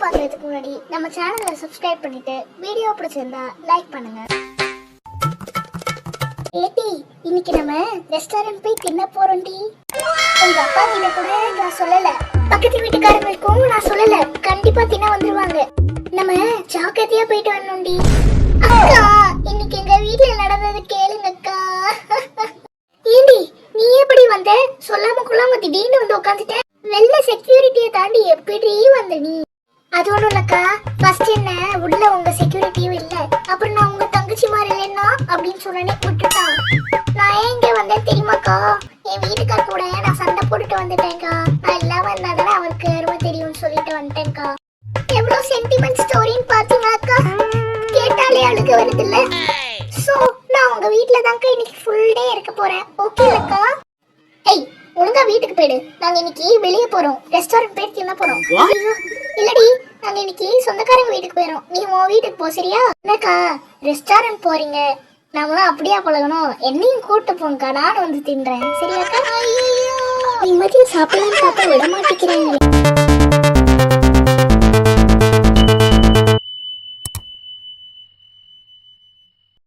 பார்க்கறதுக்கு முன்னாடி நம்ம சேனலை சப்ஸ்கிரைப் பண்ணிட்டு வீடியோ பிடிச்சிருந்தா லைக் பண்ணுங்க. ஏடி, இன்னைக்கு நம்ம ரெஸ்டாரண்ட் போய் தின்ன போறோம்டி. உங்க அப்பா கிட்ட கூட நான் சொல்லல, பக்கத்து வீட்டுக்காரங்களுக்கும் நான் சொல்லல. கண்டிப்பா தின்ன வந்துருவாங்க. நம்ம ஜாக்கிரதையா போயிட்டு வரணும்டி. அக்கா, இன்னைக்கு எங்க வீட்ல நடந்தது கேளுங்க அக்கா. ஏண்டி, நீ எப்படி வந்த? சொல்லாம கொள்ளாம திடீர்னு வந்து உட்காந்துட்ட. வெள்ள செக்யூரிட்டியை தாண்டி எப்படி வந்த நீ? அது ஒண்ணும் இல்லக்கா, ஃபர்ஸ்ட் என்ன உள்ள உங்க செக்யூரிட்டியும் இல்ல, அப்புறம் நான் உங்க தங்கச்சி மாதிரி இல்லைன்னா அப்படின்னு சொன்னே விட்டுட்டான். நான் ஏன் இங்க வந்தேன் தெரியுமாக்கா? என் வீட்டுக்கார் கூட நான் சண்டை போட்டுட்டு வந்துட்டேன்க்கா. நான் இல்லாம இருந்தாதானே அவருக்கு அருமை தெரியும்னு சொல்லிட்டு வந்துட்டேன்க்கா. எவ்வளவு சென்டிமெண்ட் ஸ்டோரின்னு பாத்தீங்களாக்கா? கேட்டாலே அழுக வருது இல்ல? சோ நான் உங்க வீட்டுல தான்க்கா இன்னைக்கு ஃபுல் டே இருக்க போறேன். ஓகேலக்கா? ஏய், ஒழுங்கா வீட்டுக்கு போயிடு. நாங்க இன்னைக்கு வெளியே போறோம், ரெஸ்டாரண்ட் போய் தின்ன போறோம். இல்லடி, நாங்க இன்னைக்கு சொந்தக்காரங்க வீட்டுக்கு போயிரோம். நீ உன் வீட்டுக்கு போ, சரியா? என்னக்கா ரெஸ்டாரண்ட் போறீங்க, நாமளும் அப்படியா பழகணும்? என்னையும் கூட்டு போங்கக்கா, நானும் வந்து தின்றேன், சரியாக்கா? நிம்மதியா சாப்பிடலாம் பார்த்தா விட மாட்டேங்கிறேன்.